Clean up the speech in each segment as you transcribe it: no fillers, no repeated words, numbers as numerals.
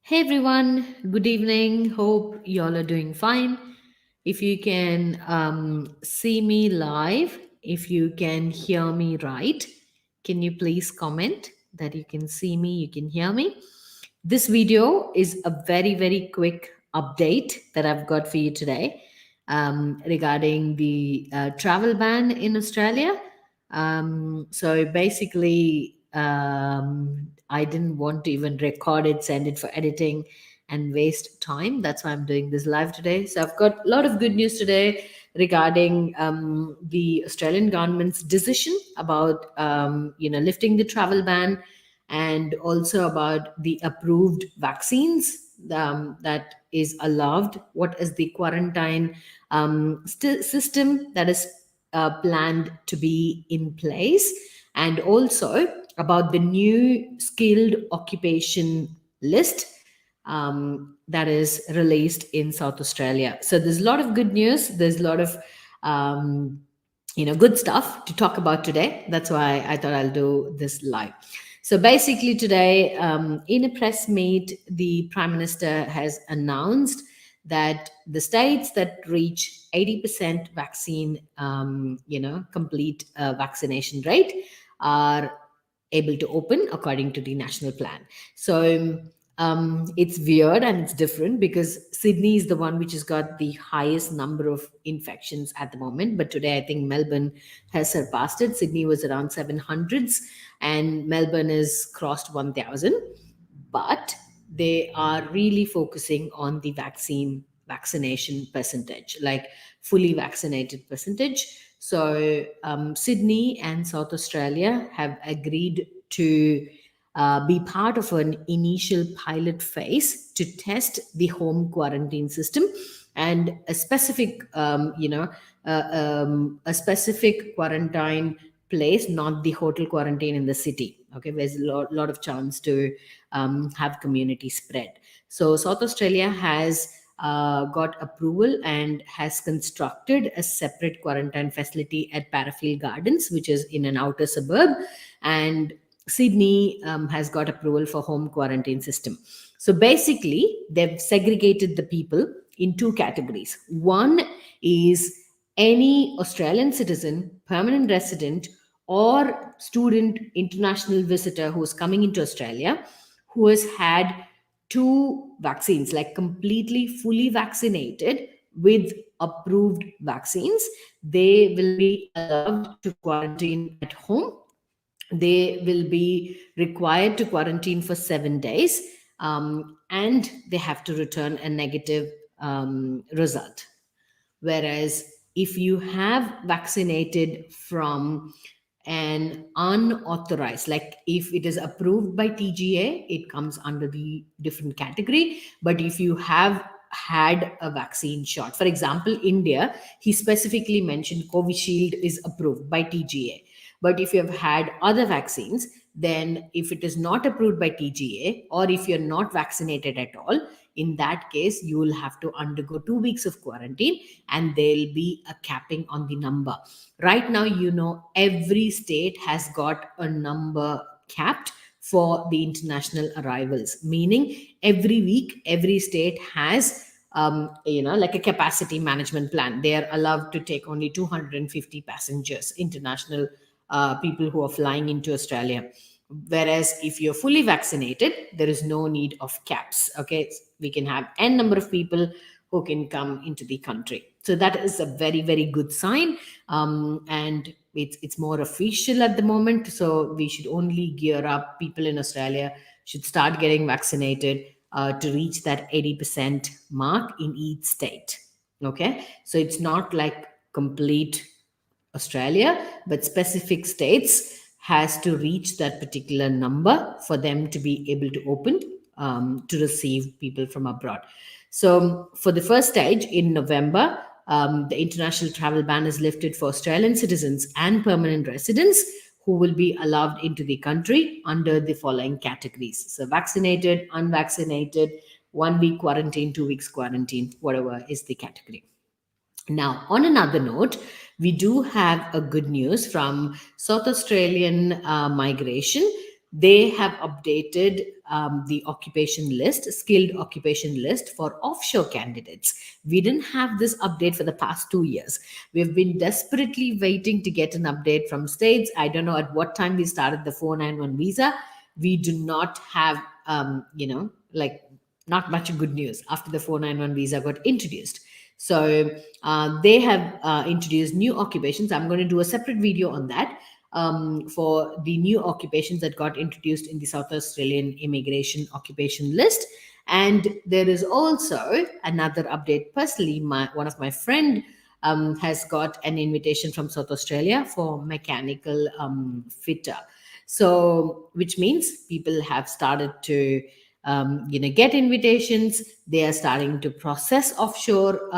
Hey everyone, good evening. Hope y'all are doing fine. If you can see me live, if you can hear me right, can you please comment that you can see me, you can hear me? This video is a very quick update that I've got for you today regarding the travel ban in Australia. So basically, I didn't want to even record it, send it for editing, and waste time. That's why I'm doing this live today. So I've got a lot of good news today regarding the Australian government's decision about lifting the travel ban, and also about the approved vaccines that is allowed. What is the quarantine system that is planned to be in place, and also about the new skilled occupation list that is released in South Australia. So there's a lot of good news. There's a lot of um, good stuff to talk about today. That's why I thought I'll do this live. So basically, today, in a press meet, the Prime Minister has announced that the states that reach 80% vaccine, complete vaccination rate are able to open according to the national plan. So it's weird and it's different because Sydney is the one which has got the highest number of infections at the moment. But today, I think Melbourne has surpassed it. Sydney was around 700s and Melbourne has crossed 1,000. But they are really focusing on the vaccination percentage, like fully vaccinated percentage. So Sydney and South Australia have agreed to be part of an initial pilot phase to test the home quarantine system, and a specific a specific quarantine place, not the hotel quarantine in the city. Okay, there's a lot of chance to have community spread. So South Australia has got approval and has constructed a separate quarantine facility at Parafield Gardens, which is in an outer suburb, and Sydney has got approval for home quarantine system. So basically, they've segregated the people in two categories. One is any Australian citizen, permanent resident, or student, international visitor who is coming into Australia, who has had two vaccines, like completely fully vaccinated with approved vaccines. They will be allowed to quarantine at home. They will be required to quarantine for 7 days, and they have to return a negative result. Whereas if you have vaccinated from an unauthorized, like if it is approved by TGA, it comes under the different category. But if you have had a vaccine shot, for example, India, he specifically mentioned Covishield is approved by TGA. But if you have had other vaccines, then if it is not approved by TGA, or if you're not vaccinated at all, in that case, you will have to undergo 2 weeks of quarantine, and there'll be a capping on the number. Right now, every state has got a number capped for the international arrivals, meaning every week, every state has like a capacity management plan. They are allowed to take only 250 passengers, international people who are flying into Australia. Whereas if you're fully vaccinated, there is no need of caps. Okay, we can have n number of people who can come into the country. So that is a very good sign, and it's more official at the moment. So we should only gear up. People in Australia should start getting vaccinated to reach that 80% mark in each state. Okay, so it's not like complete Australia, but specific states has to reach that particular number for them to be able to open to receive people from abroad. So for the first stage in November, the international travel ban is lifted for Australian citizens and permanent residents who will be allowed into the country under the following categories. So vaccinated, unvaccinated, 1 week quarantine, 2 weeks quarantine, whatever is the category. Now, on another note, we do have a good news from South Australian migration. they have updated the occupation list, skilled occupation list for offshore candidates. We didn't have this update for the past 2 years. We've been desperately waiting to get an update from states. I don't know at what time we started the 491 visa. We do not have, like, not much good news after the 491 visa got introduced. So they have introduced new occupations. I'm going to do a separate video on that, for the new occupations that got introduced in the South Australian immigration occupation list. And there is also another update. Personally, one of my friend has got an invitation from South Australia for mechanical fitter. So, which means people have started to get invitations. They are starting to process offshore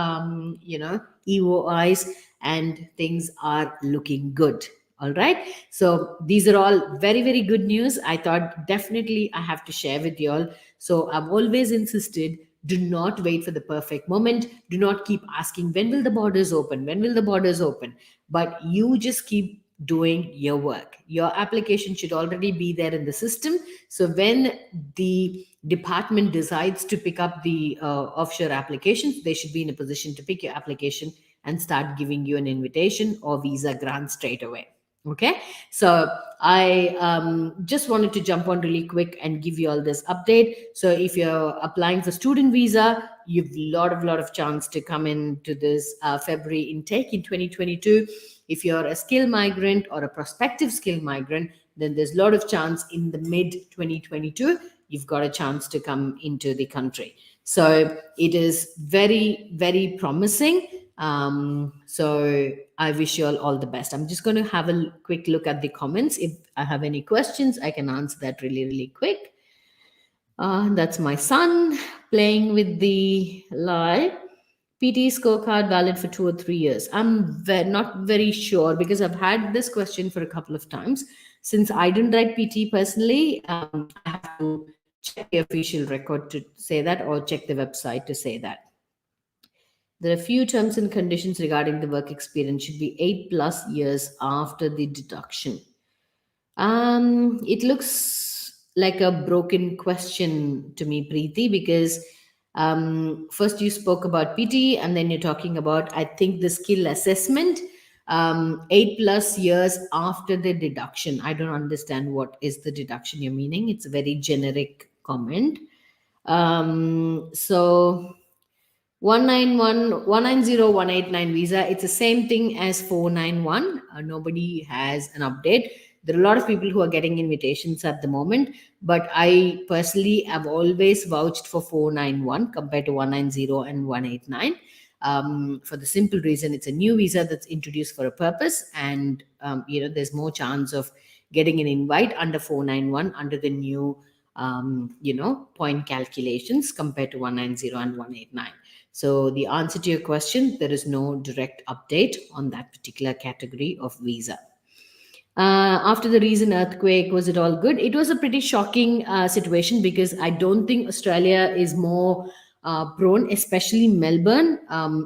EOIs, and things are looking good. All right, so these are all very, very good news. I thought definitely I have to share with you all. So I've always insisted, do not wait for the perfect moment. Do not keep asking, when will the borders open, when will the borders open? But you just keep doing your work. Your application should already be there in the system. So when the department decides to pick up the offshore applications, they should be in a position to pick your application and start giving you an invitation or visa grant straight away. Okay, so I just wanted to jump on really quick and give you all this update. So if you're applying for student visa, you've lot of chance to come into this February intake in 2022. If you're a skilled migrant or a prospective skilled migrant, then there's a lot of chance in the mid 2022 you've got a chance to come into the country. So it is very, very promising. So I wish you all the best. I'm just going to have a quick look at the comments. If I have any questions, I can answer that really, really quick. That's my son playing with the live. PT scorecard valid for 2 or 3 years. I'm not very sure, because I've had this question for a couple of times. Since I didn't write PT personally, I have to check the official record to say that, or check the website to say that. There are few terms and conditions regarding the work experience. Should be 8+ years after the deduction. It looks like a broken question to me, Preeti, because first you spoke about PT, and then you're talking about, I think, the skill assessment. 8+ years after the deduction. I don't understand what is the deduction you're meaning. It's a very generic comment. So 190 visa, it's the same thing as 491. Nobody has an update. There are a lot of people who are getting invitations at the moment, but I personally have always vouched for 491 compared to 190 and 189. For the simple reason, it's a new visa that's introduced for a purpose, and there's more chance of getting an invite under 491 under the new point calculations compared to 190 and 189. So the answer to your question, there is no direct update on that particular category of visa. After the recent earthquake, was it all good? It was a pretty shocking situation, because I don't think Australia is more prone, especially Melbourne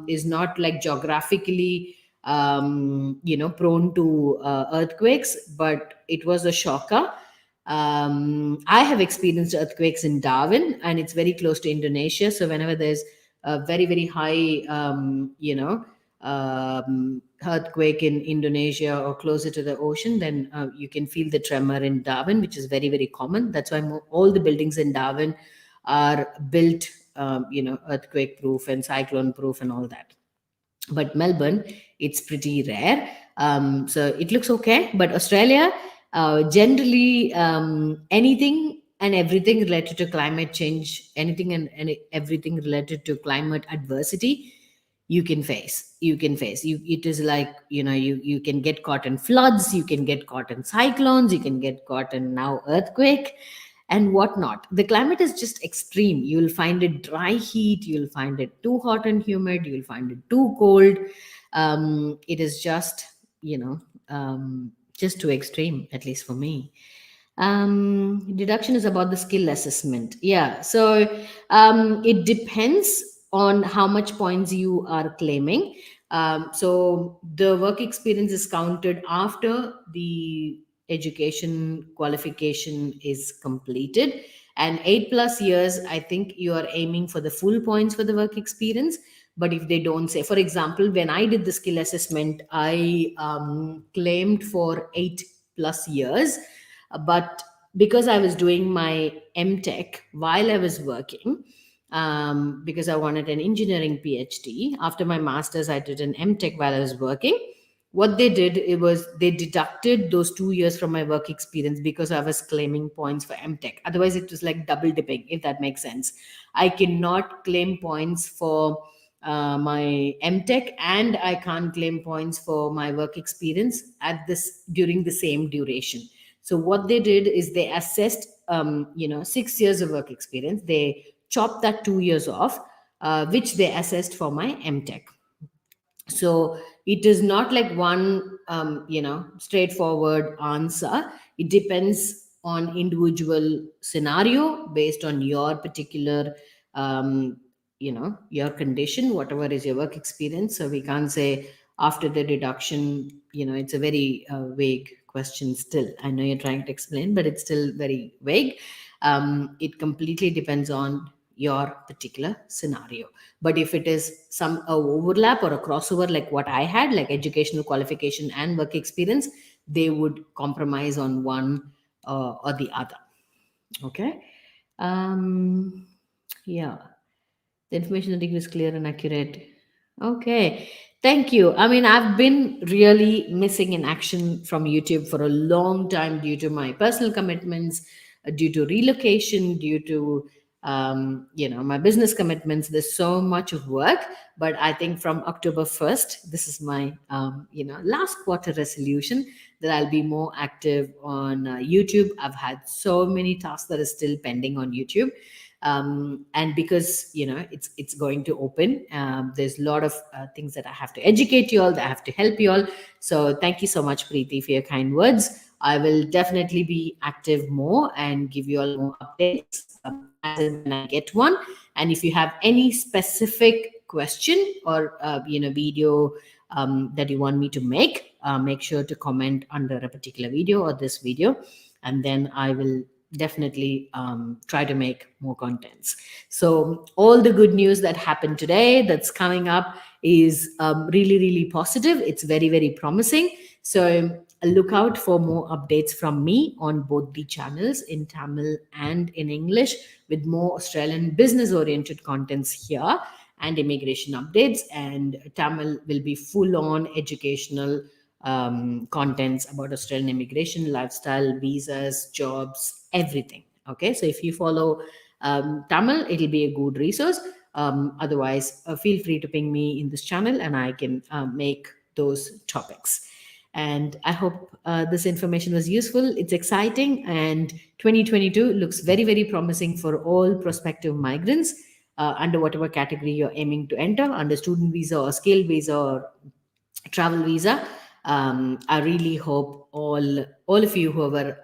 is not like geographically prone to earthquakes, but it was a shocker. I have experienced earthquakes in Darwin, and it's very close to Indonesia. So whenever there's a very, very high, earthquake in Indonesia or closer to the ocean, then you can feel the tremor in Darwin, which is very, very common. That's why all the buildings in Darwin are built, earthquake proof and cyclone proof and all that. But Melbourne, it's pretty rare. So it looks okay. But Australia, generally, anything and everything related to climate change, anything and everything related to climate adversity, you can face. It is like, you can get caught in floods, you can get caught in cyclones, you can get caught in now earthquake and whatnot. The climate is just extreme. You'll find it dry heat, you'll find it too hot and humid, you'll find it too cold. It is just, just too extreme, at least for me. Deduction is about the skill assessment. Yeah, so it depends on how much points you are claiming. So the work experience is counted after the education qualification is completed, and 8+ years, I think you are aiming for the full points for the work experience. But if they don't say, for example, when I did the skill assessment, I claimed for 8+ years, but because I was doing my MTech while I was working, because I wanted an engineering PhD. After my master's, I did an MTech while I was working. What they did, it was they deducted those 2 years from my work experience because I was claiming points for MTech. Otherwise, it was like double dipping, if that makes sense. I cannot claim points for my MTech, and I can't claim points for my work experience at this during the same duration. So what they did is they assessed, 6 years of work experience. They chopped that 2 years off, which they assessed for my MTech. So it is not like one, straightforward answer. It depends on individual scenario based on your particular, your condition, whatever is your work experience. So we can't say after the deduction. It's a very vague question still. I know you're trying to explain, but it's still very vague. It completely depends on your particular scenario. But if it is some overlap or a crossover like what I had, like educational qualification and work experience, they would compromise on one or the other. Okay. Yeah, the information that is clear and accurate. Okay. Thank you. I mean, I've been really missing in action from YouTube for a long time due to my personal commitments, due to relocation, due to my business commitments. There's so much of work, but I think from October 1st, this is my last quarter resolution, that I'll be more active on YouTube. I've had so many tasks that are still pending on YouTube, and because it's going to open, there's a lot of things that I have to educate you all, that I have to help you all. So thank you so much, Preeti, for your kind words. I will definitely be active more and give you all more updates as and when I get one. And if you have any specific question or video that you want me to make sure to comment under a particular video or this video, and then I will definitely try to make more contents. So all the good news that happened today, that's coming up, is really, really positive. It's very, very promising. So look out for more updates from me on both the channels, in Tamil and in English, with more Australian business oriented contents here and immigration updates. And Tamil will be full on educational contents about Australian immigration, lifestyle, visas, jobs, everything. Okay, so if you follow Tamil, it'll be a good resource. Otherwise, feel free to ping me in this channel and I can make those topics. And I hope this information was useful. It's exciting, and 2022 looks very, very promising for all prospective migrants under whatever category you're aiming to enter, under student visa or skilled visa or travel visa. I really hope all of you who are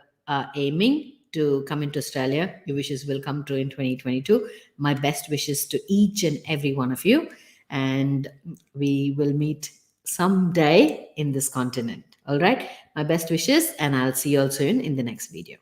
aiming to come into Australia, your wishes will come true in 2022. My best wishes to each and every one of you, and we will meet someday in this continent. All right, my best wishes, and I'll see you all soon in the next video.